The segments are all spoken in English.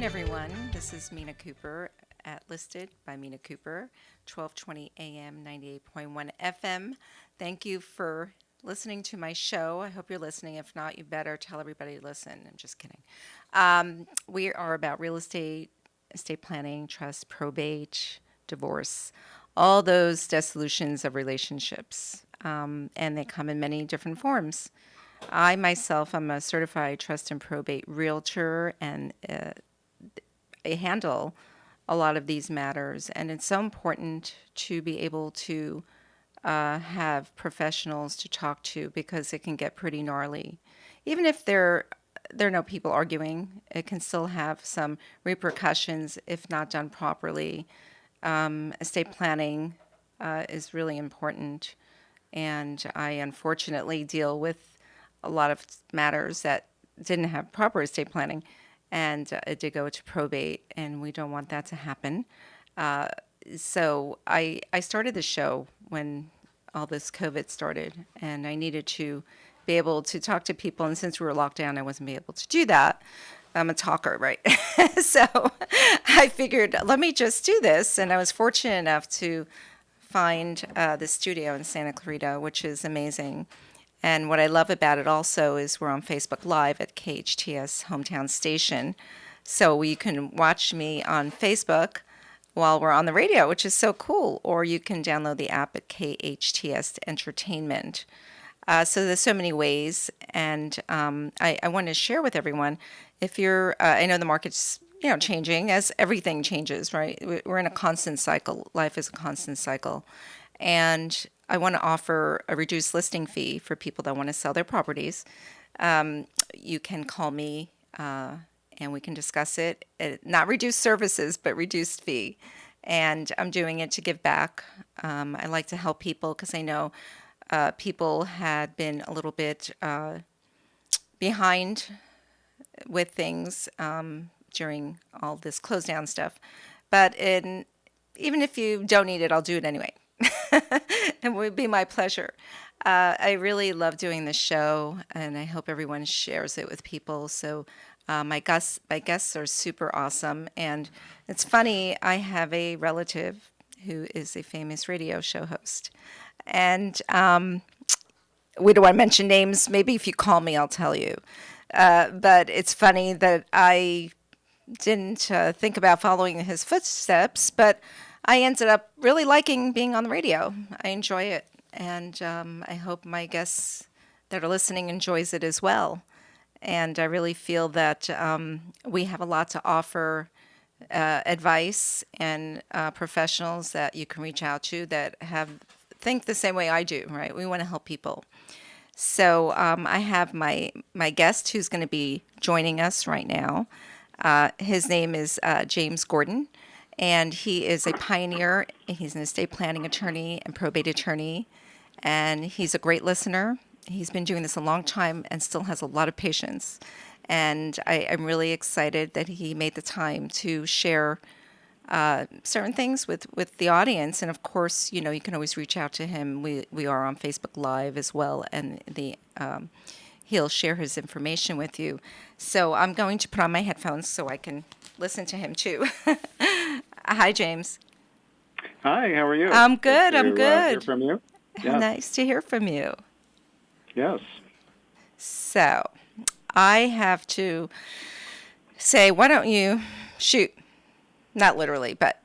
afternoon, everyone. This is Mina Kuper at Listed by Mina Kuper, 1220 AM, 98.1 FM. Thank you for listening to my show. I hope you're listening. If not, you better tell everybody to listen. I'm just kidding. We are about real estate, estate planning, trust, probate, divorce, all those dissolutions of relationships. And they come in many different forms. I myself am a certified trust and probate realtor, and I handle a lot of these matters. And it's so important to be able to have professionals to talk to because it can get pretty gnarly. Even if there are no people arguing, it can still have some repercussions if not done properly. Estate planning is really important, and I unfortunately deal with a lot of matters that didn't have proper estate planning, and it did go to probate, and we don't want that to happen. So I started the show when all this COVID started, and I needed to be able to talk to people, and since we were locked down, I wasn't able to do that. I'm a talker, right? So I figured, let me just do this, and I was fortunate enough to find the studio in Santa Clarita, which is amazing. And what I love about it also is we're on Facebook Live at KHTS Hometown Station. So you can watch me on Facebook while we're on the radio, which is so cool. Or you can download the app at KHTS Entertainment. So there's so many ways. And I want to share with everyone, if you're, I know the market's changing as everything changes, right? We're in a constant cycle. Life is a constant cycle. And I want to offer a reduced listing fee for people that want to sell their properties. You can call me and we can discuss it. Not reduced services, but reduced fee. And I'm doing it to give back. I like to help people because I know people had been a little bit behind with things during all this close down stuff. But even if you don't need it, I'll do it anyway. It would be my pleasure. I really love doing this show, and I hope everyone shares it with people. So my guests are super awesome. And it's funny, I have a relative who is a famous radio show host. And we don't want to mention names. Maybe if you call me, I'll tell you. But it's funny that I didn't think about following his footsteps, but I ended up really liking being on the radio. I enjoy it, and I hope my guests that are listening enjoys it as well. And I really feel that we have a lot to offer, advice and professionals that you can reach out to that think the same way I do, right? We want to help people. So I have my guest who's going to be joining us right now. His name is James Gorton. And he is a pioneer. He's an estate planning attorney and probate attorney. And he's a great listener. He's been doing this a long time and still has a lot of patience. And I'm really excited that he made the time to share certain things with the audience. And of course, you can always reach out to him. We are on Facebook Live as well. And he'll share his information with you. So I'm going to put on my headphones so I can listen to him too. Hi, James. Hi, how are you? I'm good. I'm good. Hear from you? Yes. Nice to hear from you. Yes. So I have to say, why don't you shoot? Not literally, but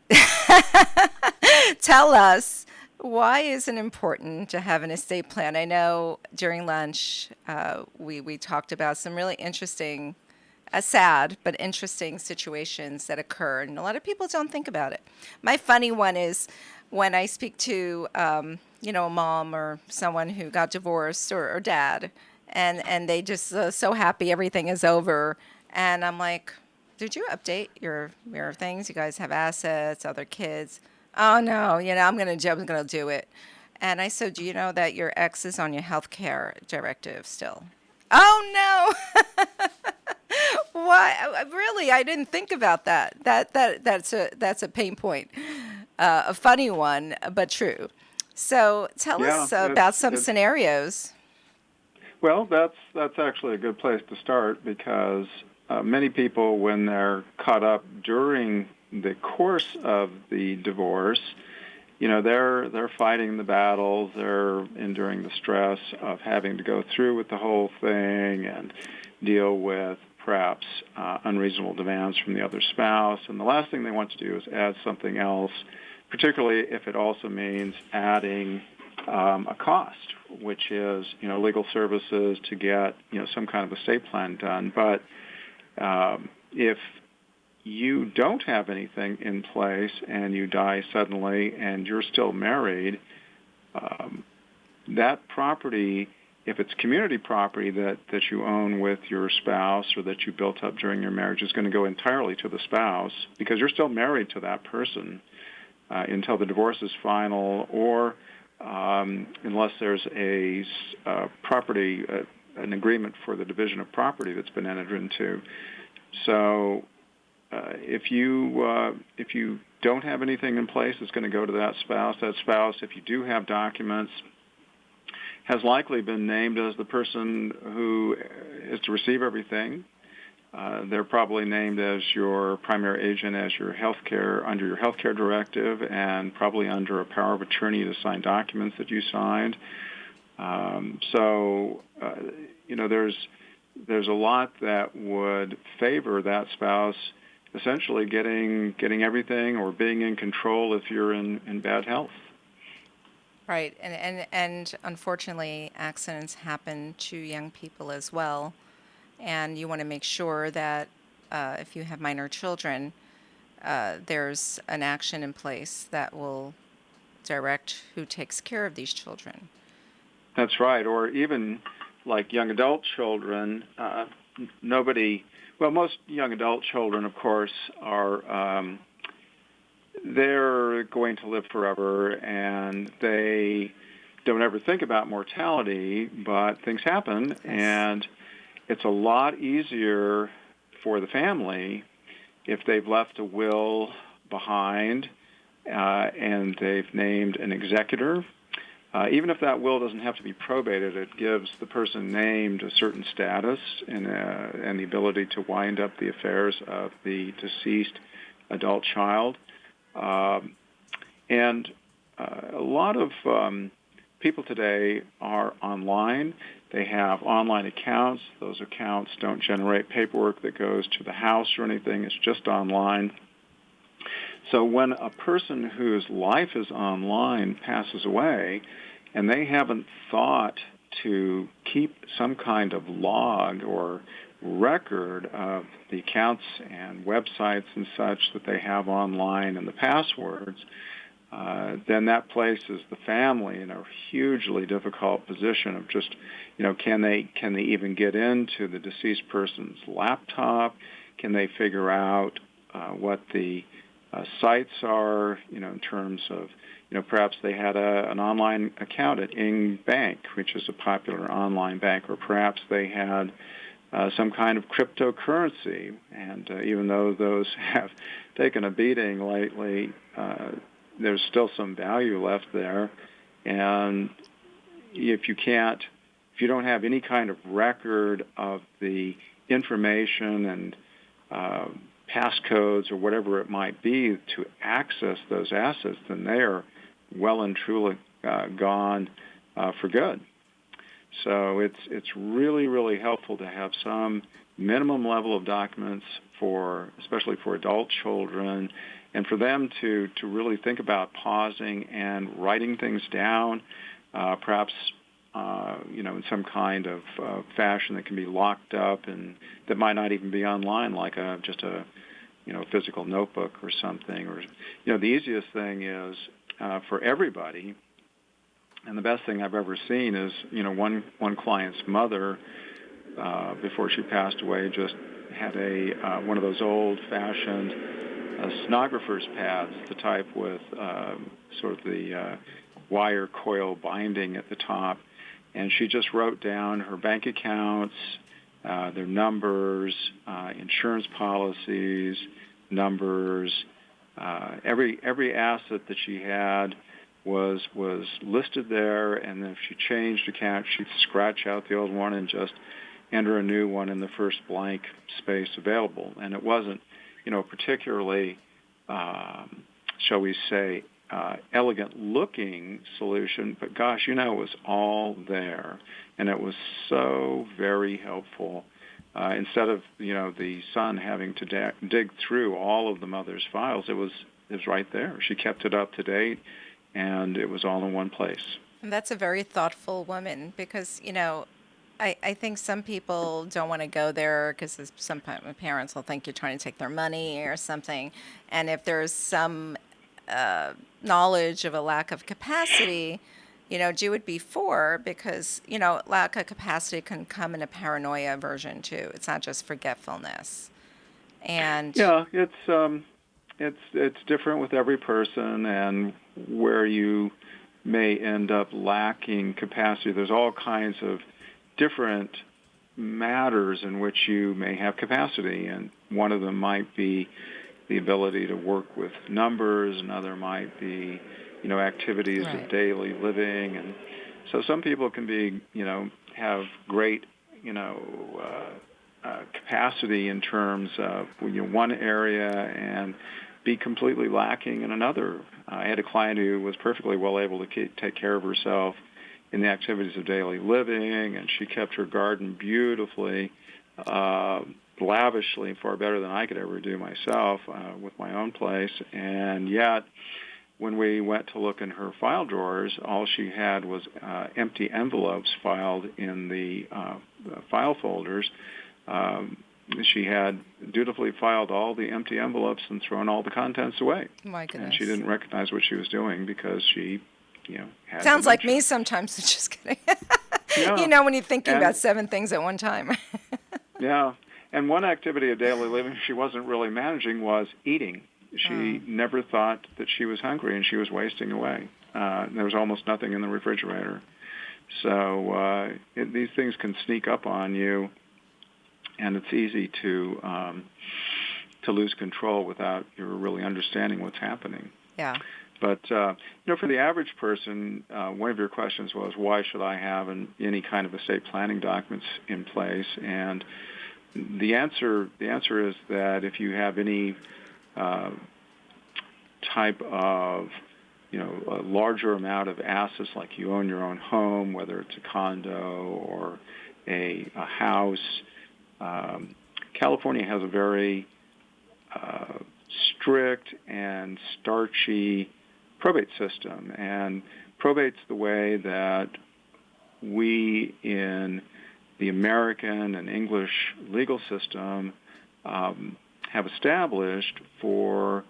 tell us, why is it important to have an estate plan? I know during lunch we talked about some really interesting, sad but interesting situations that occur, and a lot of people don't think about it. My funny one is when I speak to a mom or someone who got divorced or dad, and they just so happy everything is over, and I'm like, did you update your things? You guys have assets, other kids. Oh no, I'm gonna do it. And I said, do you know that your ex is on your health care directive still? Oh no. Why? Really? I didn't think about that. That's a pain point. A funny one, but true. So tell us about some scenarios. Well, that's actually a good place to start because many people, when they're caught up during the course of the divorce, they're fighting the battles, they're enduring the stress of having to go through with the whole thing and deal with perhaps unreasonable demands from the other spouse. And the last thing they want to do is add something else, particularly if it also means adding a cost, which is, legal services to get, some kind of estate plan done. But if you don't have anything in place and you die suddenly and you're still married, that property, if it's community property that you own with your spouse or that you built up during your marriage, is going to go entirely to the spouse because you're still married to that person until the divorce is final, or unless there's an agreement for the division of property that's been entered into. So if you don't have anything in place, it's going to go to that spouse. That spouse, if you do have documents, has likely been named as the person who is to receive everything. They're probably named as your primary agent, as under your healthcare directive, and probably under a power of attorney to sign documents that you signed. There's a lot that would favor that spouse essentially getting everything or being in control if you're in bad health. Right, and unfortunately, accidents happen to young people as well, and you want to make sure that if you have minor children, there's an action in place that will direct who takes care of these children. That's right, or even like young adult children, most young adult children, of course, are they're going to live forever, and they don't ever think about mortality, but things happen, yes. And it's a lot easier for the family if they've left a will behind and they've named an executor. Even if that will doesn't have to be probated, it gives the person named a certain status and the ability to wind up the affairs of the deceased adult child. And a lot of people today are online. They have online accounts. Those accounts don't generate paperwork that goes to the house or anything. It's just online. So when a person whose life is online passes away and they haven't thought to keep some kind of log or record of the accounts and websites and such that they have online and the passwords, then that places the family in a hugely difficult position of just, can they even get into the deceased person's laptop? Can they figure out what the sites are, in terms of, perhaps they had an online account at Ing Bank, which is a popular online bank, or perhaps they had some kind of cryptocurrency. And even though those have taken a beating lately, there's still some value left there. And if you don't have any kind of record of the information and passcodes or whatever it might be to access those assets, then they are well and truly gone for good. So it's really, really helpful to have some minimum level of documents especially for adult children, and for them to really think about pausing and writing things down, perhaps in some kind of fashion that can be locked up and that might not even be online, like just a physical notebook or something. Or the easiest thing is for everybody. And the best thing I've ever seen is, one client's mother, before she passed away, just had one of those old-fashioned stenographer's pads, the type with sort of the wire coil binding at the top, and she just wrote down her bank accounts, their numbers, insurance policies, numbers, every asset that she had was listed there, and if she changed account, she'd scratch out the old one and just enter a new one in the first blank space available. And it wasn't particularly, shall we say, elegant-looking solution, but gosh, it was all there, and it was so very helpful. Instead of the son having to dig through all of the mother's files, it was right there. She kept it up to date, and it was all in one place. And that's a very thoughtful woman because I think some people don't want to go there because some parents will think you're trying to take their money or something, and if there's some knowledge of a lack of capacity, do it before because, lack of capacity can come in a paranoia version too. It's not just forgetfulness. And yeah, it's different with every person, and where you may end up lacking capacity. There's all kinds of different matters in which you may have capacity, and one of them might be the ability to work with numbers, another might be, activities right. of daily living, and so some people can be, have great, capacity in terms of one area and be completely lacking in another. I had a client who was perfectly well able to take care of herself in the activities of daily living, and she kept her garden beautifully, lavishly, far better than I could ever do myself with my own place. And yet, when we went to look in her file drawers, all she had was empty envelopes filed in the file folders. She had dutifully filed all the empty envelopes and thrown all the contents away. My goodness. And she didn't recognize what she was doing because she, had Sounds like dementia. me sometimes. Just kidding. Yeah. When you're thinking about 7 things at one time. Yeah. And one activity of daily living she wasn't really managing was eating. She never thought that she was hungry, and she was wasting away. There was almost nothing in the refrigerator. So these things can sneak up on you, and it's easy to lose control without you really understanding what's happening. Yeah. But for the average person, one of your questions was, why should I have any kind of estate planning documents in place? And the answer is that if you have any type of a larger amount of assets, like you own your own home, whether it's a condo or a house. California has a very strict and starchy probate system, and probate's the way that we in the American and English legal system have established for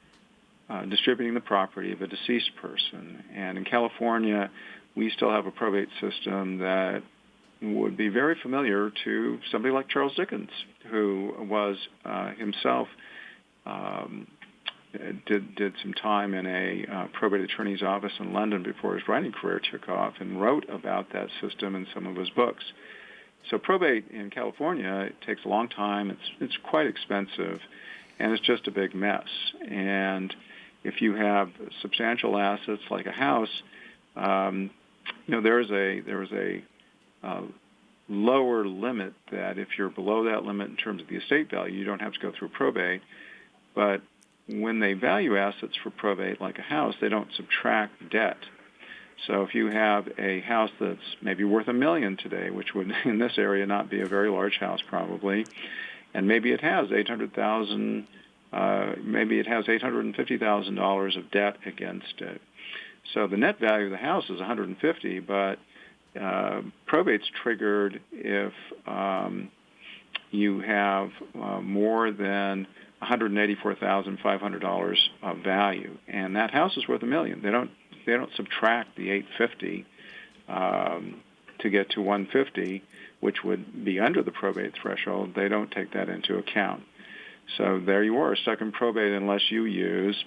distributing the property of a deceased person. And in California, we still have a probate system that would be very familiar to somebody like Charles Dickens, who was himself did some time in a probate attorney's office in London before his writing career took off, and wrote about that system in some of his books. So probate in California, it takes a long time. It's quite expensive, and it's just a big mess. And if you have substantial assets like a house, there is a lower limit that if you're below that limit in terms of the estate value, you don't have to go through probate. But when they value assets for probate, like a house, they don't subtract debt. So if you have a house that's maybe worth $1 million today, which would in this area not be a very large house probably, and maybe it has $800,000, maybe it has $850,000 of debt against it. So the net value of the house is $150,000, but probate's triggered if you have more than $184,500 of value, and that house is worth $1 million. They don't subtract the $850 to get to $150, which would be under the probate threshold. They don't take that into account. So there you are, stuck in probate unless you use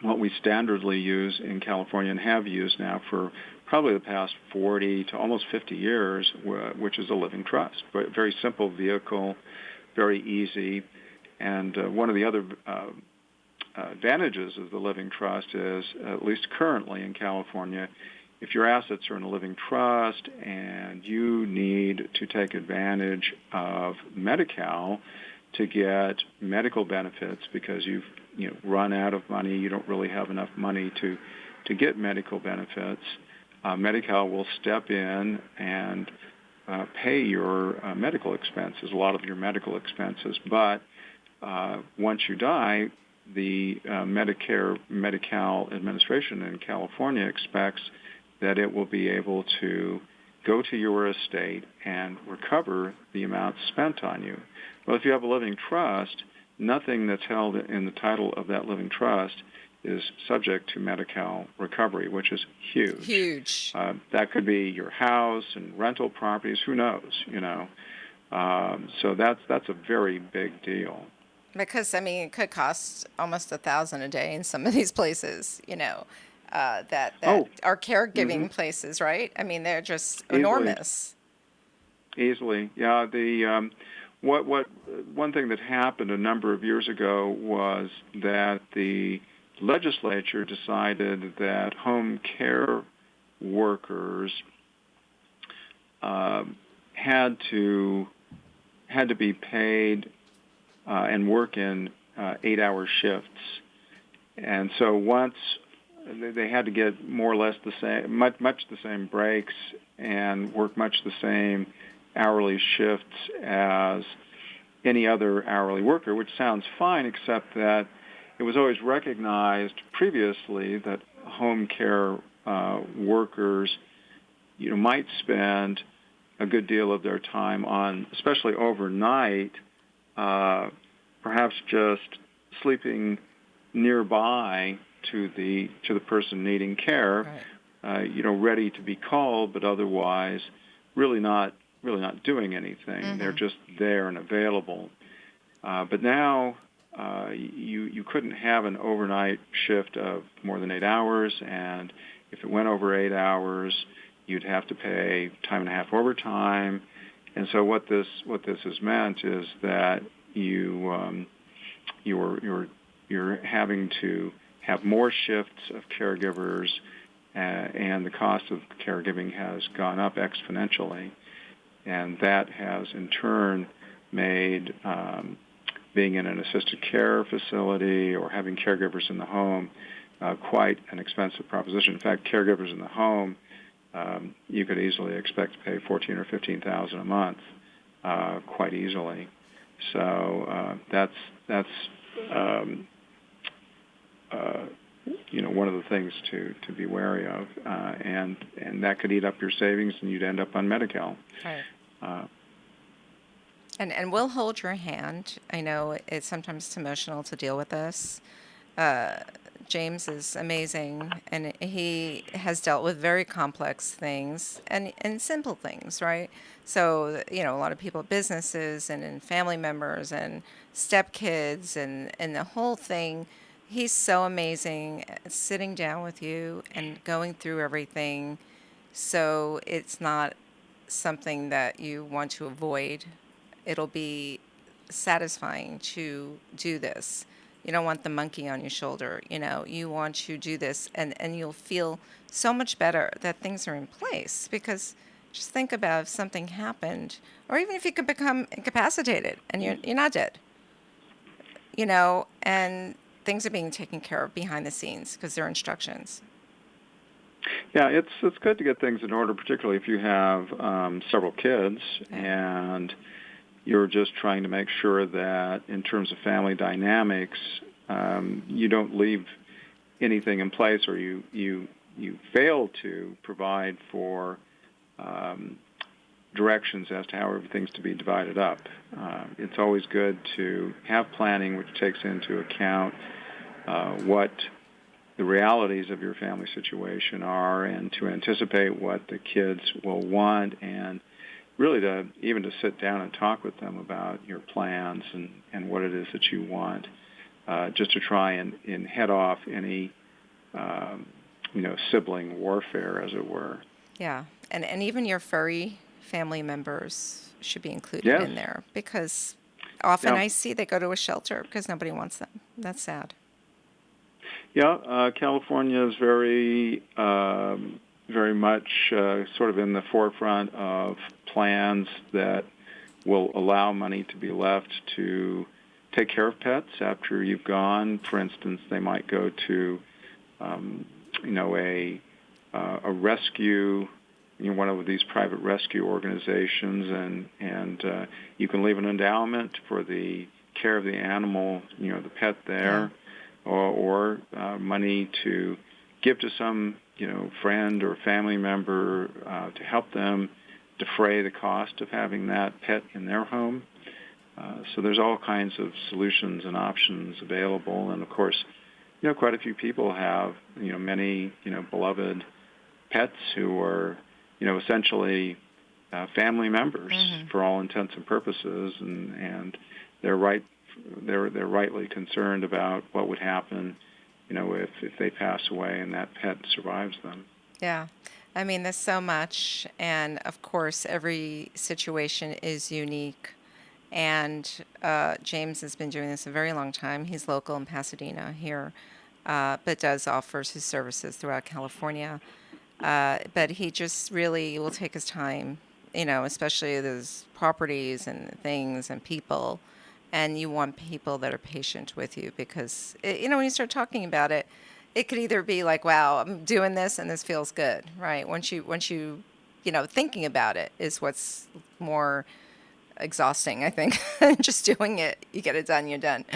what we standardly use in California and have used now for probably the past 40 to almost 50 years, which is a living trust. Very simple vehicle, very easy. And one of the other advantages of the living trust is, at least currently in California, if your assets are in a living trust and you need to take advantage of Medi-Cal, to get medical benefits because you've run out of money, you don't really have enough money to get medical benefits, Medi-Cal will step in and pay your medical expenses, a lot of your medical expenses. But once you die, the Medi-Cal administration in California expects that it will be able to go to your estate and recover the amount spent on you. Well, if you have a living trust, nothing that's held in the title of that living trust is subject to Medi-Cal recovery, which is huge. Huge. That could be your house and rental properties. Who knows? So that's a very big deal. Because it could cost almost $1,000 a day in some of these places. That are caregiving places, right? They're just enormous. Easily, yeah. The one thing that happened a number of years ago was that the legislature decided that home care workers had to be paid and work in 8-hour shifts, and so once they had to get more or less the same, much the same breaks and work much the same hourly shifts as any other hourly worker, which sounds fine, except that it was always recognized previously that home care workers, might spend a good deal of their time on, especially overnight, perhaps just sleeping nearby to the person needing care, right. Ready to be called, but otherwise really not doing anything. Mm-hmm. They're just there and available. But now you couldn't have an overnight shift of more than 8 hours, and if it went over 8 hours, you'd have to pay time and a half overtime. And so what this has meant is that you're having to have more shifts of caregivers, and the cost of caregiving has gone up exponentially. And that has, in turn, made being in an assisted care facility or having caregivers in the home quite an expensive proposition. In fact, caregivers in the home, you could easily expect to pay $14,000 or $15,000 a month, quite easily. So that's one of the things to be wary of, and that could eat up your savings, and you'd end up on Medi-Cal. Right. And we'll hold your hand. I know it's sometimes emotional to deal with this. James is amazing, and he has dealt with very complex things and simple things, right? So, a lot of people, businesses and family members and stepkids and the whole thing. He's so amazing at sitting down with you and going through everything, so it's not something that you want to avoid. It'll be satisfying to do this. You don't want the monkey on your shoulder. You want to do this, and you'll feel so much better that things are in place, because just think about if something happened, or even if you could become incapacitated and you're not dead, and things are being taken care of behind the scenes because there are instructions. Yeah, it's good to get things in order, particularly if you have several kids, and you're just trying to make sure that in terms of family dynamics, you don't leave anything in place, or you fail to provide for directions as to how everything's to be divided up. It's always good to have planning which takes into account what the realities of your family situation are, and to anticipate what the kids will want, and really to sit down and talk with them about your plans and what it is that you want, just to try and head off any sibling warfare, as it were. Yeah, and even your furry family members should be included in there, because often I see they go to a shelter because nobody wants them. That's sad. Yeah, California is very much sort of in the forefront of plans that will allow money to be left to take care of pets after you've gone. For instance, they might go to, a rescue, one of these private rescue organizations, and you can leave an endowment for the care of the animal, the pet there, or money to give to some, friend or family member to help them defray the cost of having that pet in their home. So there's all kinds of solutions and options available, and of course, quite a few people have, many, beloved pets who are, essentially family members for all intents and purposes, and they're rightly concerned about what would happen, if they pass away and that pet survives them. Yeah. I mean, there's so much, and of course, every situation is unique. And James has been doing this a very long time. He's local in Pasadena here, but does offers his services throughout California. But he just really will take his time, especially those properties and things and people. And you want people that are patient with you because, when you start talking about it, it could either be like, wow, I'm doing this and this feels good, right? Once you thinking about it is what's more exhausting, I think. Just doing it, you get it done, you're done.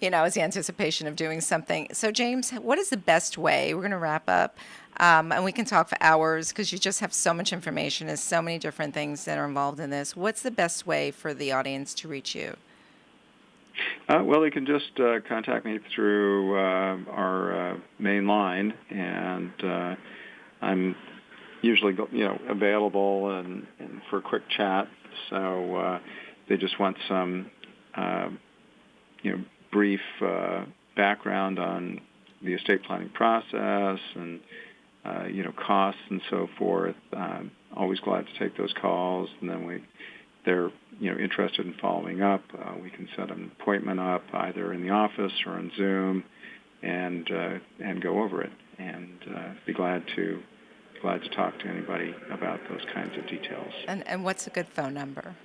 It's the anticipation of doing something. So James, what is the best way? We're going to wrap up, and we can talk for hours because you just have so much information. There's so many different things that are involved in this. What's the best way for the audience to reach you? Well, they can just contact me through our main line, and I'm usually available and for a quick chat. So they just want some brief background on the estate planning process and costs and so forth. Always glad to take those calls, and then they're interested in following up. We can set an appointment up either in the office or on Zoom, and go over it. And be glad to talk to anybody about those kinds of details. And what's a good phone number?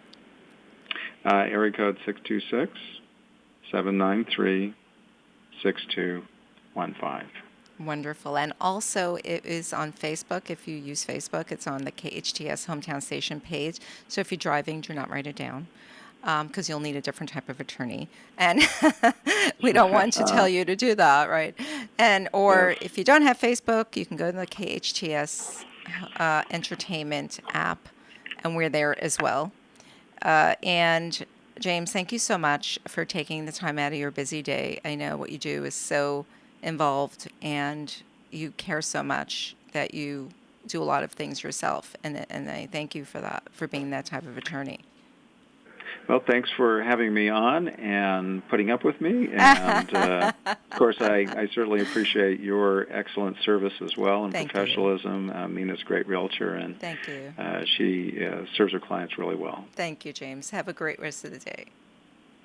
Area code 626-793-6215. Wonderful. And also it is on Facebook. If you use Facebook, it's on the KHTS Hometown Station page. So if you're driving, do not write it down because you'll need a different type of attorney. And we don't want to tell you to do that, right? Or if you don't have Facebook, you can go to the KHTS Entertainment app, and we're there as well. And James, thank you so much for taking the time out of your busy day. I know what you do is so involved, and you care so much that you do a lot of things yourself, and I thank you for that, for being that type of attorney. Well, thanks for having me on and putting up with me, and of course I certainly appreciate your excellent service as well and Thank professionalism. Mina's a great realtor, and Thank you. She serves her clients really well. Thank you, James. Have a great rest of the day.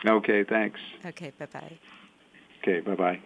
Okay, thanks. Okay, bye-bye. Okay, bye-bye.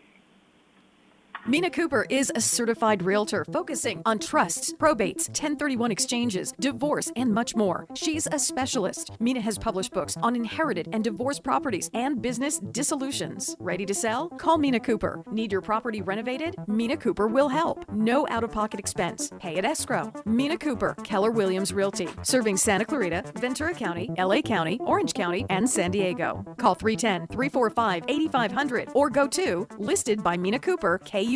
Mina Kuper is a certified realtor focusing on trusts, probates, 1031 exchanges, divorce, and much more. She's a specialist. Mina has published books on inherited and divorced properties and business dissolutions. Ready to sell? Call Mina Kuper. Need your property renovated? Mina Kuper will help. No out-of-pocket expense. Pay at escrow. Mina Kuper, Keller Williams Realty, serving Santa Clarita, Ventura County, LA County, Orange County, and San Diego. Call 310-345-8500 or go to listedbyminakuper.com.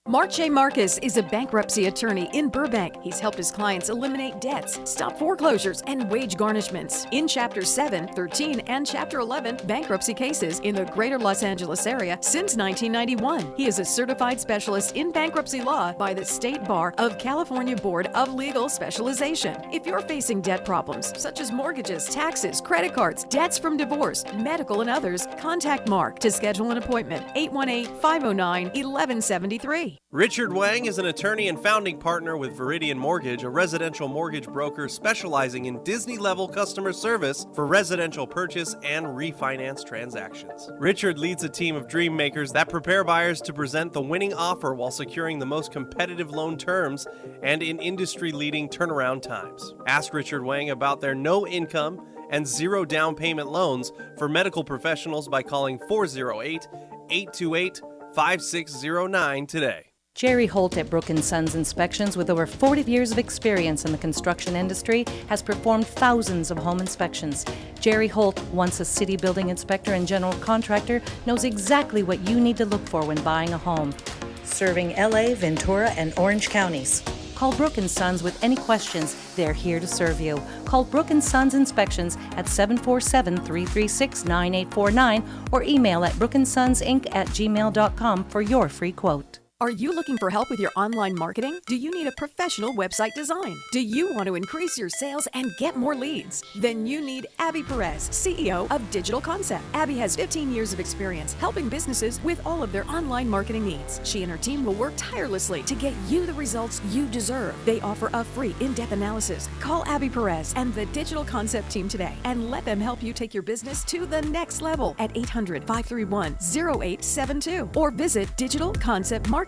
Mark J. Marcus is a bankruptcy attorney in Burbank. He's helped his clients eliminate debts, stop foreclosures, and wage garnishments in Chapter 7, 13, and Chapter 11 bankruptcy cases in the greater Los Angeles area since 1991. He is a certified specialist in bankruptcy law by the State Bar of California Board of Legal Specialization. If you're facing debt problems such as mortgages, taxes, credit cards, debts from divorce, medical, and others, contact Mark to schedule an appointment. 818-509-1173. today. Richard Wang is an attorney and founding partner with Viridian Mortgage, a residential mortgage broker specializing in Disney-level customer service for residential purchase and refinance transactions. Richard leads a team of dream makers that prepare buyers to present the winning offer while securing the most competitive loan terms and in industry-leading turnaround times. Ask Richard Wang about their no-income and zero down payment loans for medical professionals by calling 408-828-5609 today. Jerry Holt at Brook & Sons Inspections, with over 40 years of experience in the construction industry, has performed thousands of home inspections. Jerry Holt, once a city building inspector and general contractor, knows exactly what you need to look for when buying a home. Serving LA, Ventura, and Orange counties. Call Brook & Sons with any questions. They're here to serve you. Call Brook & Sons Inspections at 747-336-9849 or email at brookandsonsinc@gmail.com for your free quote. Are you looking for help with your online marketing? Do you need a professional website design? Do you want to increase your sales and get more leads? Then you need Abby Perez, CEO of Digital Concept. Abby has 15 years of experience helping businesses with all of their online marketing needs. She and her team will work tirelessly to get you the results you deserve. They offer a free in-depth analysis. Call Abby Perez and the Digital Concept team today and let them help you take your business to the next level at 800-531-0872 or visit digitalconceptmarketing.com.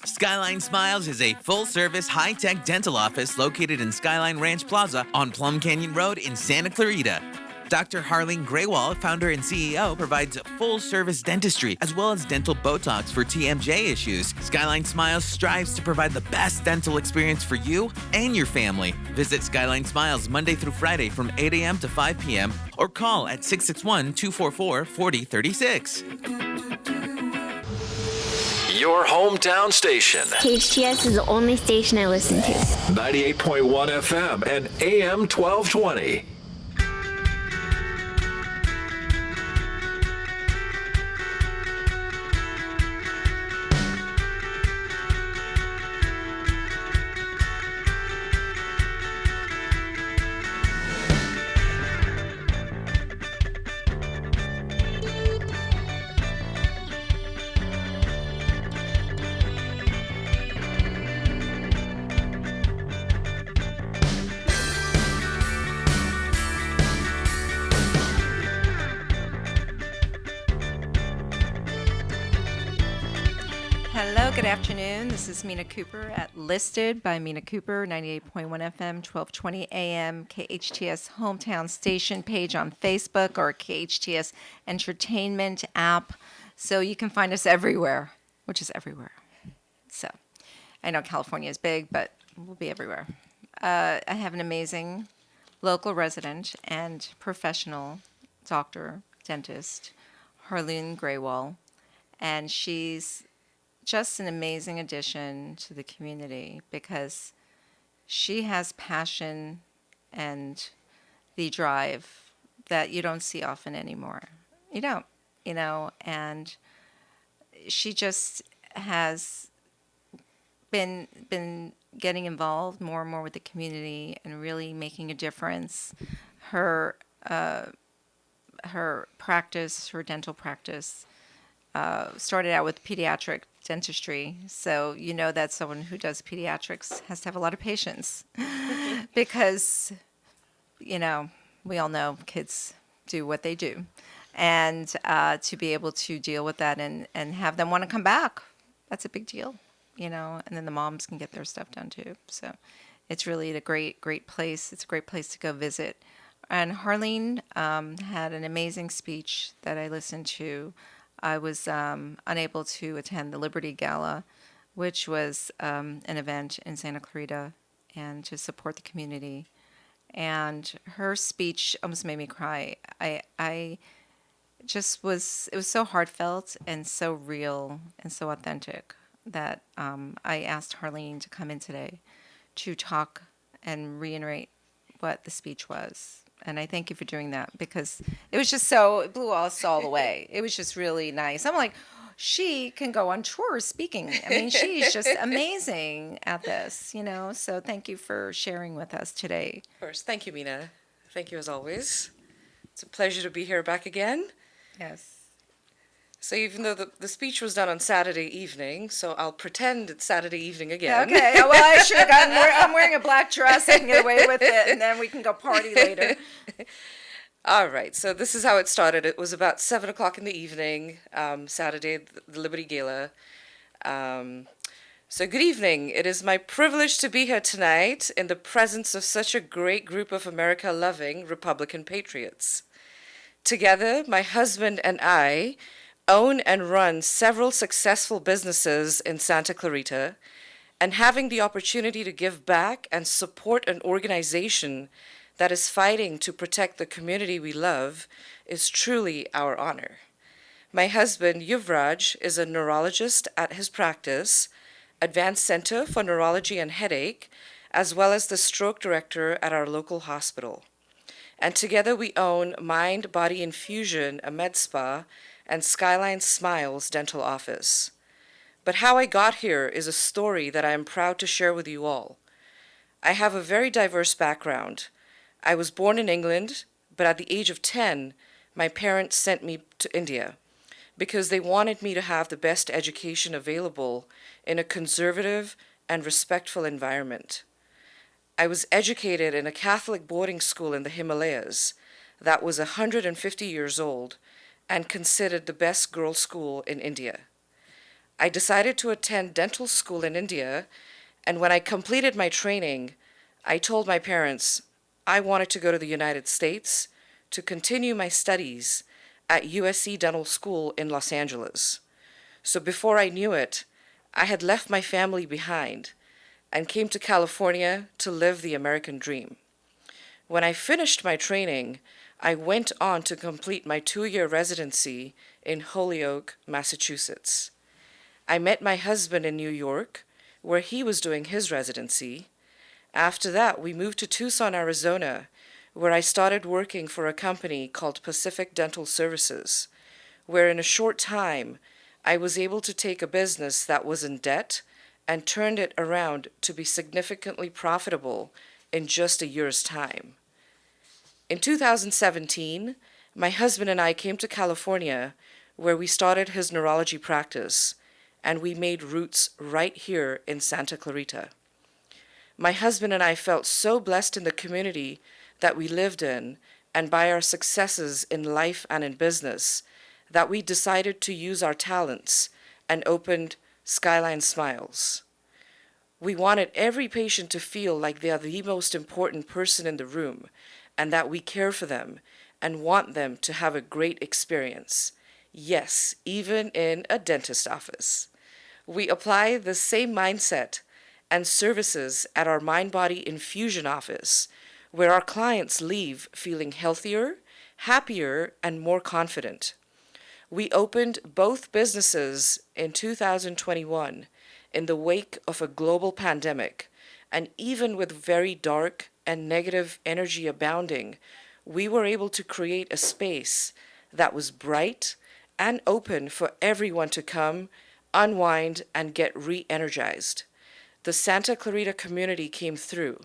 Skyline Smiles is a full-service, high-tech dental office located in Skyline Ranch Plaza on Plum Canyon Road in Santa Clarita. Dr. Harleen Grewal, founder and CEO, provides full-service dentistry as well as dental Botox for TMJ issues. Skyline Smiles strives to provide the best dental experience for you and your family. Visit Skyline Smiles Monday through Friday from 8 a.m. to 5 p.m. or call at 661-244-4036. Your hometown station. KHTS is the only station I listen to. 98.1 FM and AM 1220. Hello, good afternoon. This is Mina Kuper at Listed by Mina Kuper, 98.1 FM, 1220 AM, KHTS Hometown Station page on Facebook or KHTS Entertainment app. So you can find us everywhere, which is everywhere. So I know California is big, but we'll be everywhere. I have an amazing local resident and professional doctor, dentist, Harleen Grewal, and she's just an amazing addition to the community because she has passion and the drive that you don't see often anymore. You don't, and she just has been getting involved more and more with the community and really making a difference. Her practice, her dental practice, started out with pediatric dentistry, so that someone who does pediatrics has to have a lot of patience because, we all know kids do what they do, and to be able to deal with that and have them want to come back, that's a big deal, and then the moms can get their stuff done too. So it's really a great place. It's a great place to go visit. And Harleen had an amazing speech that I listened to. I was unable to attend the Liberty Gala, which was an event in Santa Clarita, and to support the community. And her speech almost made me cry. I just was, it was so heartfelt and so real and so authentic that I asked Harleen to come in today to talk and reiterate what the speech was. And I thank you for doing that because it was just it blew us all away. It was just really nice. I'm like, she can go on tour speaking. I mean, she's just amazing at this, So thank you for sharing with us today. Of course. Thank you, Mina. Thank you as always. It's a pleasure to be here back again. Yes. So even though the speech was done on Saturday evening, so I'll pretend it's Saturday evening again. Okay. Well, I should have gotten. I'm wearing a black dress. I can get away with it, and then we can go party later. All right. So this is how it started. It was about 7 o'clock in the evening, Saturday, the Liberty Gala. So good evening. It is my privilege to be here tonight in the presence of such a great group of America-loving Republican patriots. Together, my husband and I own and run several successful businesses in Santa Clarita, and having the opportunity to give back and support an organization that is fighting to protect the community we love is truly our honor. My husband, Yuvraj, is a neurologist at his practice, Advanced Center for Neurology and Headache, as well as the stroke director at our local hospital. And together we own Mind Body Infusion, a med spa, and Skyline Smiles dental office. But how I got here is a story that I am proud to share with you all. I have a very diverse background. I was born in England, but at the age of 10, my parents sent me to India because they wanted me to have the best education available in a conservative and respectful environment. I was educated in a Catholic boarding school in the Himalayas that was 150 years old and considered the best girls' school in India. I decided to attend dental school in India, and when I completed my training, I told my parents I wanted to go to the United States to continue my studies at USC Dental School in Los Angeles. So before I knew it, I had left my family behind and came to California to live the American dream. When I finished my training, I went on to complete my 2-year residency in Holyoke, Massachusetts. I met my husband in New York, where he was doing his residency. After that, we moved to Tucson, Arizona, where I started working for a company called Pacific Dental Services, where in a short time, I was able to take a business that was in debt and turned it around to be significantly profitable in just a year's time. In 2017, my husband and I came to California, where we started his neurology practice, and we made roots right here in Santa Clarita. My husband and I felt so blessed in the community that we lived in and by our successes in life and in business that we decided to use our talents and opened Skyline Smiles. We wanted every patient to feel like they are the most important person in the room and that we care for them and want them to have a great experience. Yes, even in a dentist office. We apply the same mindset and services at our Mind Body Infusion office, where our clients leave feeling healthier, happier, and more confident. We opened both businesses in 2021 in the wake of a global pandemic, and even with very dark and negative energy abounding, we were able to create a space that was bright and open for everyone to come, unwind, and get re-energized. The Santa Clarita community came through,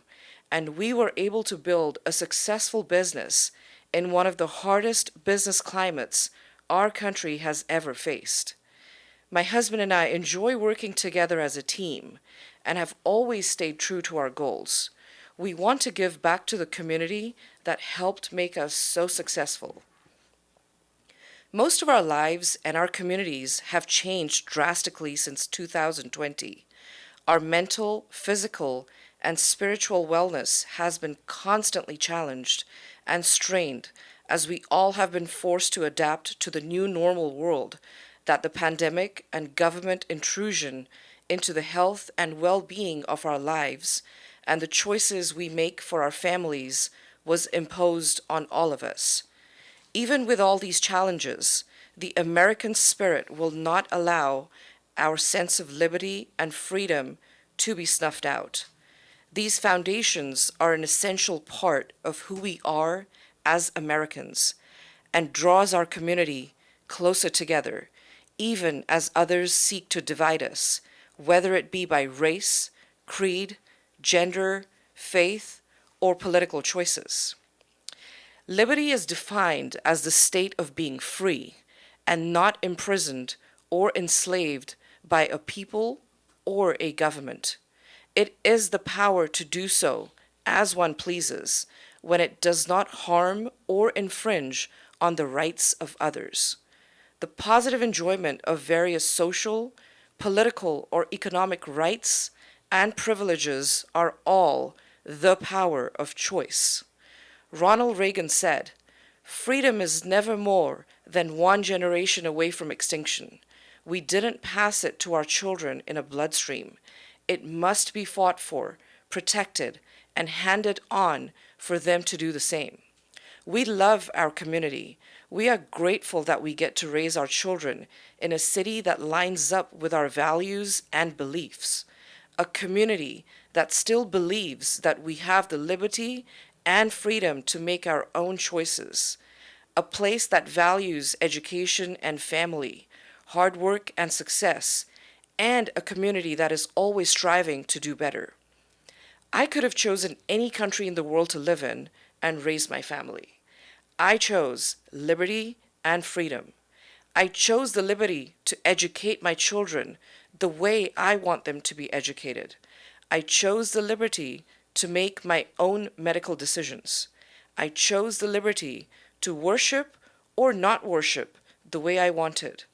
and we were able to build a successful business in one of the hardest business climates our country has ever faced. My husband and I enjoy working together as a team and have always stayed true to our goals. We want to give back to the community that helped make us so successful. Most of our lives and our communities have changed drastically since 2020. Our mental, physical, and spiritual wellness has been constantly challenged and strained as we all have been forced to adapt to the new normal world that the pandemic and government intrusion into the health and well-being of our lives and the choices we make for our families was imposed on all of us. Even with all these challenges, the American spirit will not allow our sense of liberty and freedom to be snuffed out. These foundations are an essential part of who we are as Americans and draws our community closer together, even as others seek to divide us, whether it be by race, creed, gender, faith, or political choices. Liberty is defined as the state of being free, and not imprisoned or enslaved by a people or a government. It is the power to do so as one pleases when it does not harm or infringe on the rights of others. The positive enjoyment of various social, political, or economic rights and privileges are all the power of choice. Ronald Reagan said, "Freedom is never more than one generation away from extinction. We didn't pass it to our children in a bloodstream. It must be fought for, protected, and handed on for them to do the same." We love our community. We are grateful that we get to raise our children in a city that lines up with our values and beliefs. A community that still believes that we have the liberty and freedom to make our own choices. A place that values education and family, hard work and success, and a community that is always striving to do better. I could have chosen any country in the world to live in and raise my family. I chose liberty and freedom. I chose the liberty to educate my children the way I want them to be educated. I chose the liberty to make my own medical decisions. I chose the liberty to worship or not worship the way I wanted.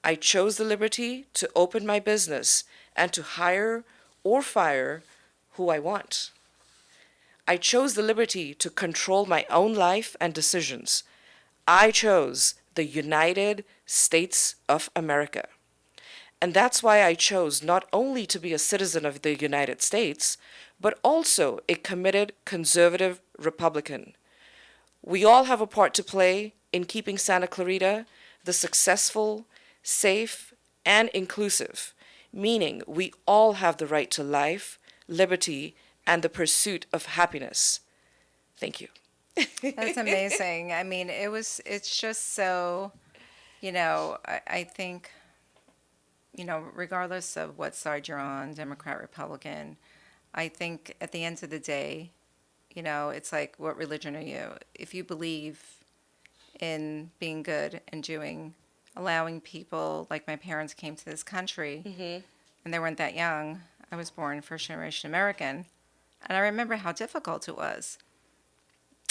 I chose the liberty to open my business and to hire or fire who I want. I chose the liberty to control my own life and decisions. I chose the United States of America. And that's why I chose not only to be a citizen of the United States, but also a committed conservative Republican. We all have a part to play in keeping Santa Clarita the successful, safe, and inclusive, meaning we all have the right to life, liberty, and the pursuit of happiness. Thank you. That's amazing. I mean, it's just so, I think, regardless of what side you're on, Democrat, Republican, I think at the end of the day, it's like, what religion are you? If you believe in being good and allowing people, like my parents came to this country, and they weren't that young. I was born first generation American. And I remember how difficult it was.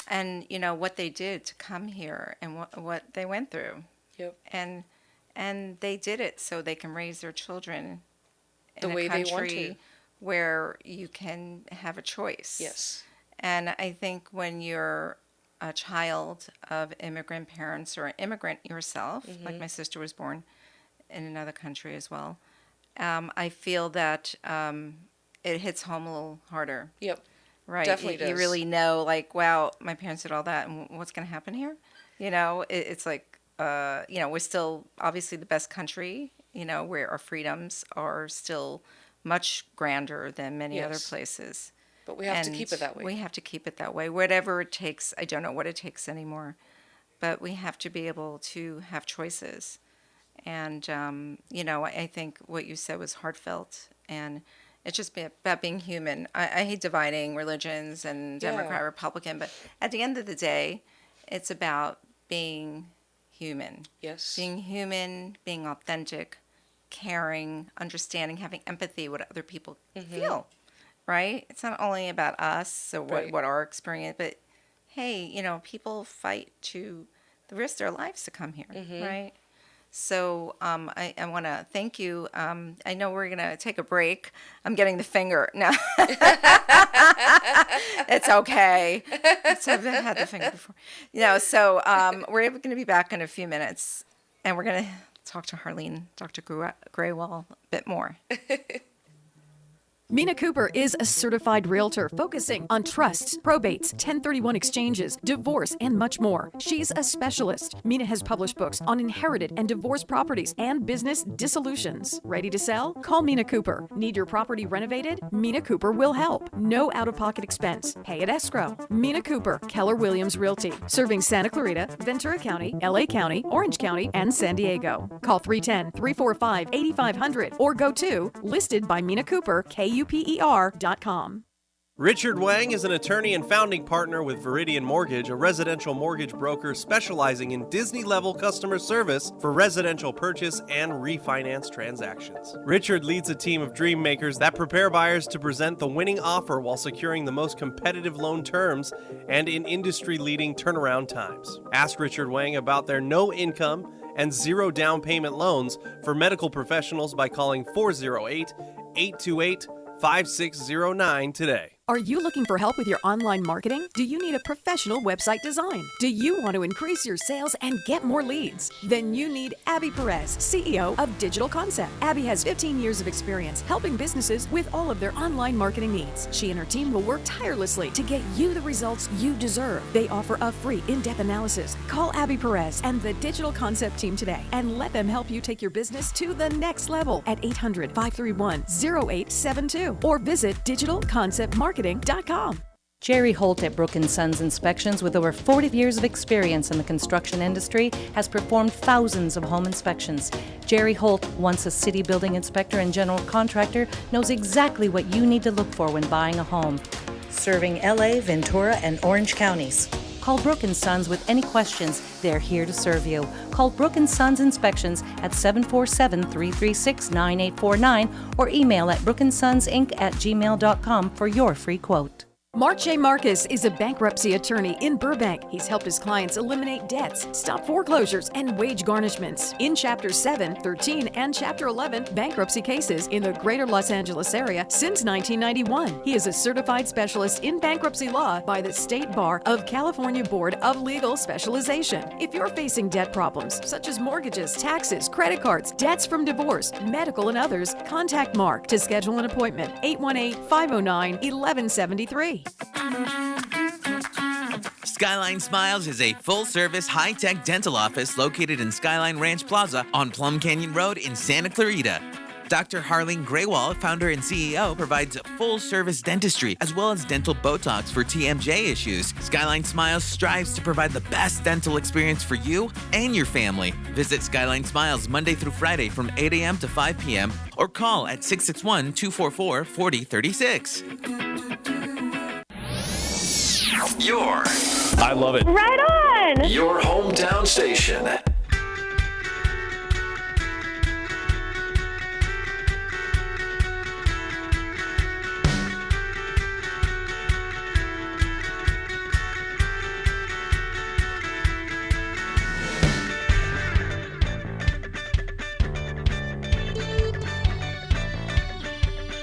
And, what they did to come here and what they went through. Yep. And they did it so they can raise their children the in way a they want country to. where you can have a choice. Yes. And I think when you're a child of immigrant parents or an immigrant yourself, like my sister was born in another country as well, I feel that it hits home a little harder. Yep. Right. Definitely does. You really know, like, wow, my parents did all that, and what's going to happen here? It's like, we're still obviously the best country, where our freedoms are still much grander than many other places. But we have to keep it that way. We have to keep it that way. Whatever it takes, I don't know what it takes anymore, but we have to be able to have choices. And, I think what you said was heartfelt, and it's just about being human. I hate dividing religions and Democrat, Republican, but at the end of the day, it's about being human. Yes. Being human, being authentic, caring, understanding, having empathy what other people feel, right? It's not only about us or what our experience, but hey, people fight to risk their lives to come here, right? So I want to thank you. I know we're going to take a break. I'm getting the finger. No. It's okay. I've had the finger before. So we're going to be back in a few minutes, and we're going to talk to Dr. Grewal, a bit more. Mina Kuper is a certified realtor focusing on trusts, probates, 1031 exchanges, divorce, and much more. She's a specialist. Mina has published books on inherited and divorced properties and business dissolutions. Ready to sell? Call Mina Kuper. Need your property renovated? Mina Kuper will help. No out-of-pocket expense. Pay at escrow. Mina Kuper, Keller Williams Realty, serving Santa Clarita, Ventura County, LA County, Orange County, and San Diego. Call 310-345-8500 or go to listedbyminakuper.com. Richard Wang is an attorney and founding partner with Viridian Mortgage, a residential mortgage broker specializing in Disney-level customer service for residential purchase and refinance transactions. Richard leads a team of dream makers that prepare buyers to present the winning offer while securing the most competitive loan terms and in industry-leading turnaround times. Ask Richard Wang about their no-income and zero down payment loans for medical professionals by calling 408-828-5609 today. Are you looking for help with your online marketing? Do you need a professional website design? Do you want to increase your sales and get more leads? Then you need Abby Perez, CEO of Digital Concept. Abby has 15 years of experience helping businesses with all of their online marketing needs. She and her team will work tirelessly to get you the results you deserve. They offer a free in-depth analysis. Call Abby Perez and the Digital Concept team today and let them help you take your business to the next level at 800-531-0872 or visit digitalconceptmarketing.com. Jerry Holt at Brook & Sons Inspections, with over 40 years of experience in the construction industry, has performed thousands of home inspections. Jerry Holt, once a city building inspector and general contractor, knows exactly what you need to look for when buying a home. Serving LA, Ventura, and Orange counties. Call Brook & Sons with any questions. They're here to serve you. Call Brook & Sons Inspections at 747-336-9849 or email at brookandsonsinc@gmail.com for your free quote. Mark J. Marcus is a bankruptcy attorney in Burbank. He's helped his clients eliminate debts, stop foreclosures, and wage garnishments. In Chapter 7, 13, and Chapter 11 bankruptcy cases in the greater Los Angeles area since 1991. He is a certified specialist in bankruptcy law by the State Bar of California Board of Legal Specialization. If you're facing debt problems such as mortgages, taxes, credit cards, debts from divorce, medical, and others, contact Mark to schedule an appointment. 818-509-1173. Skyline Smiles is a full-service, high-tech dental office located in Skyline Ranch Plaza on Plum Canyon Road in Santa Clarita. Dr. Harleen Grewal, founder and CEO, provides full-service dentistry as well as dental Botox for TMJ issues. Skyline Smiles strives to provide the best dental experience for you and your family. Visit Skyline Smiles Monday through Friday from 8 a.m. to 5 p.m. or call at 661-244-4036. I love it. Right on! Your hometown station.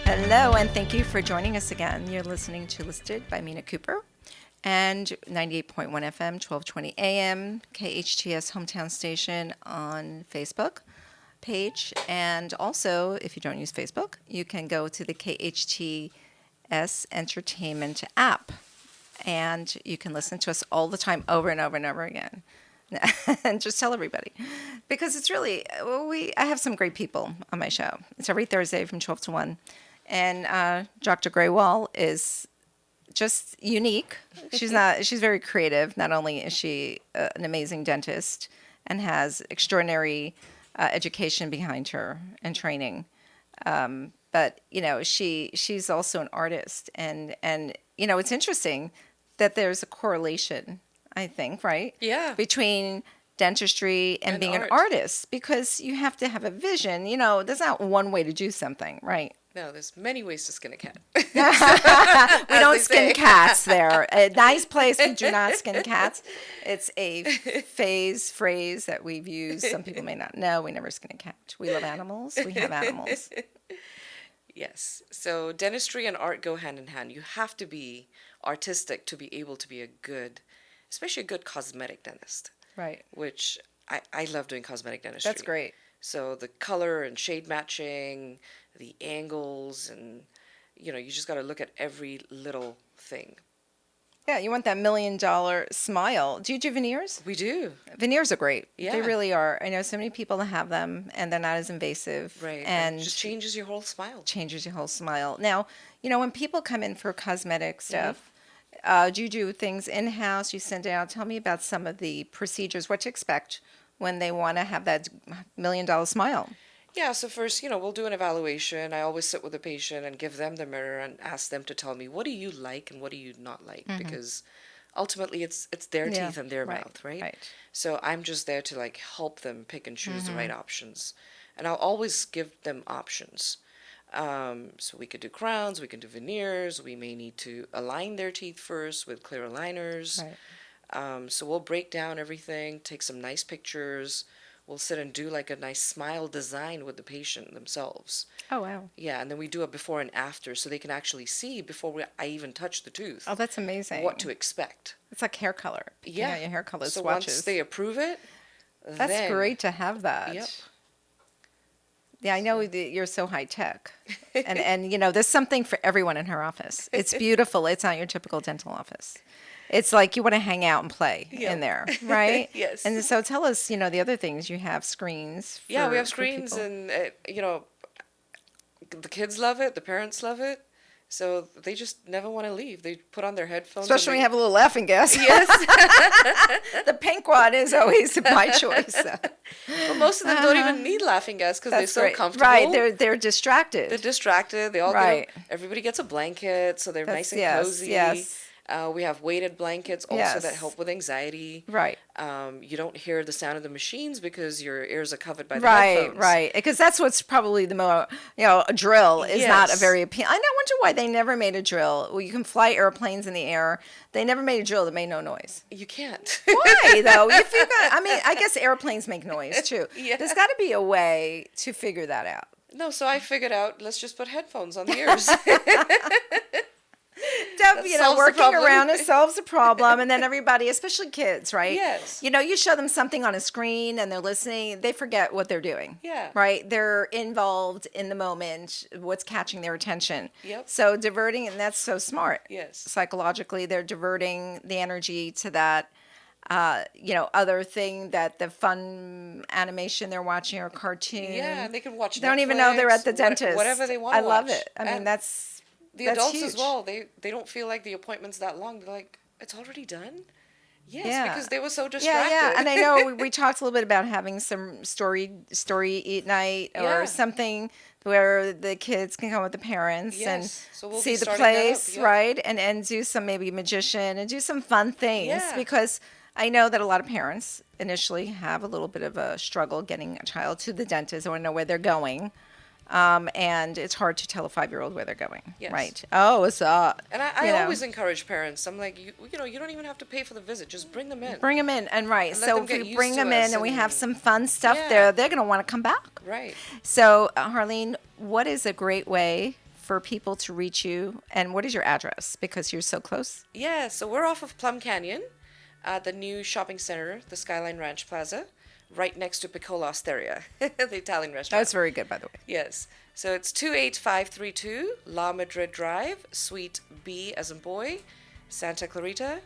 Hello, and thank you for joining us again. You're listening to Listed by Mina Kuper and 98.1 FM, 1220 AM, KHTS hometown station on Facebook page. And also, if you don't use Facebook, you can go to the KHTS Entertainment app. And you can listen to us all the time, over and over and over again. And just tell everybody. Because it's really, I have some great people on my show. It's every Thursday from 12 to 1. And Dr. Grewal is just unique. She's very creative. Not only is she an amazing dentist and has extraordinary education behind her and training, but she's also an artist. And it's interesting that there's a correlation, I think, right? Yeah. Between dentistry and being an artist, because you have to have a vision. There's not one way to do something, right? No, there's many ways to skin a cat. We don't skin cats there. A nice place, we do not skin cats. It's a phrase that we've used. Some people may not know. We never skin a cat. We love animals. We have animals. Yes. So dentistry and art go hand in hand. You have to be artistic to be able to be especially a good cosmetic dentist. Right. Which I love doing cosmetic dentistry. That's great. So the color and shade matching, the angles, and you just got to look at every little thing. Yeah, you want that $1 million smile. Do you do veneers? We do. Veneers are great. Yeah. They really are. I know so many people that have them, and they're not as invasive. Right. And it just changes your whole smile. Changes your whole smile. Now, when people come in for cosmetic stuff, do you do things in-house? You send it out. Tell me about some of the procedures, what to expect when they want to have that $1 million smile. Yeah, so first, we'll do an evaluation. I always sit with the patient and give them the mirror and ask them to tell me, what do you like and what do you not like? Because ultimately it's their Yeah, teeth and their right, mouth, right? right. So I'm just there to like help them pick and choose the right options. And I'll always give them options. So we could do crowns, we can do veneers, we may need to align their teeth first with clear aligners. Right. So we'll break down everything, take some nice pictures. We'll sit and do like a nice smile design with the patient themselves. Oh, wow. Yeah, and then we do a before and after so they can actually see before I even touch the tooth Oh, that's amazing. what to expect. It's like hair color. Yeah. Your hair color So swatches. once they approve it, That's then, great to have that. Yep. Yeah, I know that you're so high tech. And there's something for everyone in her office. It's beautiful. It's not your typical dental office. It's like you want to hang out and play in there, right? Yes. And so tell us, the other things. You have screens. Yeah, we have for screens people. and, the kids love it, the parents love it. So they just never want to leave. They put on their headphones. Especially when you have a little laughing gas. Yes. The pink one is always my choice. Well, most of them don't even need laughing gas because they're That's so great. comfortable. Right, they're distracted. They're distracted. They all Right. everybody gets a blanket, so they're nice and yes, cozy. yes. We have weighted blankets also Yes. that help with anxiety. Right. You don't hear the sound of the machines because your ears are covered by the Right, headphones. right. Because that's what's probably the more, a drill is not a Yes. very appealing. I wonder why they never made a drill. Well, you can fly airplanes in the air. They never made a drill that made no noise. You can't. Why, though? If you got, I guess airplanes make noise, too. Yeah. There's got to be a way to figure that out. No, so I figured out, let's just put headphones on the ears. Solves the working problem. around it solves the problem, and then everybody, especially kids, right? Yes. You show them something on a screen and they're listening, they forget what they're doing. Yeah. Right? They're involved in the moment, what's catching their attention. Yep. So diverting, and that's so smart. Yes. Psychologically, they're diverting the energy to that, other thing, that the fun animation they're watching or cartoon. Yeah, and they can watch They don't even know they're at the Netflix, dentist. whatever they want to I love watch. it. I mean, And that's the that's adults huge. as well. They don't feel like the appointment's that long. They're like, it's already done? Yes, Yeah. because they were so distracted. Yeah. And I know we talked a little bit about having some story eat night or Yeah. something where the kids can come with the parents Yes. and So we'll see be the starting that up, place, yep. right? And do some maybe magician and do some fun things Yeah. because I know that a lot of parents initially have a little bit of a struggle getting a child to the dentist. They want to know where they're going. And it's hard to tell a 5-year-old where they're going, Yes. right? Oh, what's up? And I always encourage parents. I'm like, you don't even have to pay for the visit. Just bring them in. Bring them in, and right. And let So them if get we used bring to them us in and we have and- some fun stuff Yeah. there, they're going to want to come back. Right. So, Harleen, what is a great way for people to reach you, and what is your address? Because you're so close. Yeah, so we're off of Plum Canyon at the new shopping center, the Skyline Ranch Plaza, right next to Piccola Osteria, the Italian restaurant. That's very good, by the way. Yes. So it's 28532 La Madrid Drive, Suite B as in boy, Santa Clarita.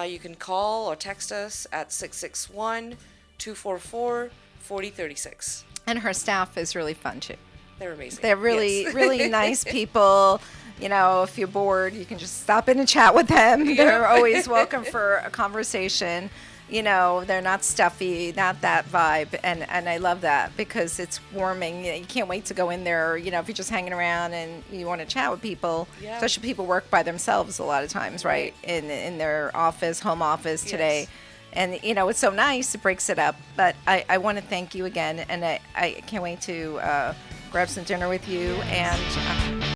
You can call or text us at 661-244-4036. And her staff is really fun too. They're amazing. They're really, Yes. really nice people. If you're bored, you can just stop in and chat with them. They're always welcome for a conversation. They're not stuffy, not that vibe. And I love that because it's warming. You can't wait to go in there, if you're just hanging around and you want to chat with people, Yeah. especially people work by themselves a lot of times, right? In their office, home office today. Yes. And, it's so nice. It breaks it up. But I want to thank you again. And I can't wait to grab some dinner with you. And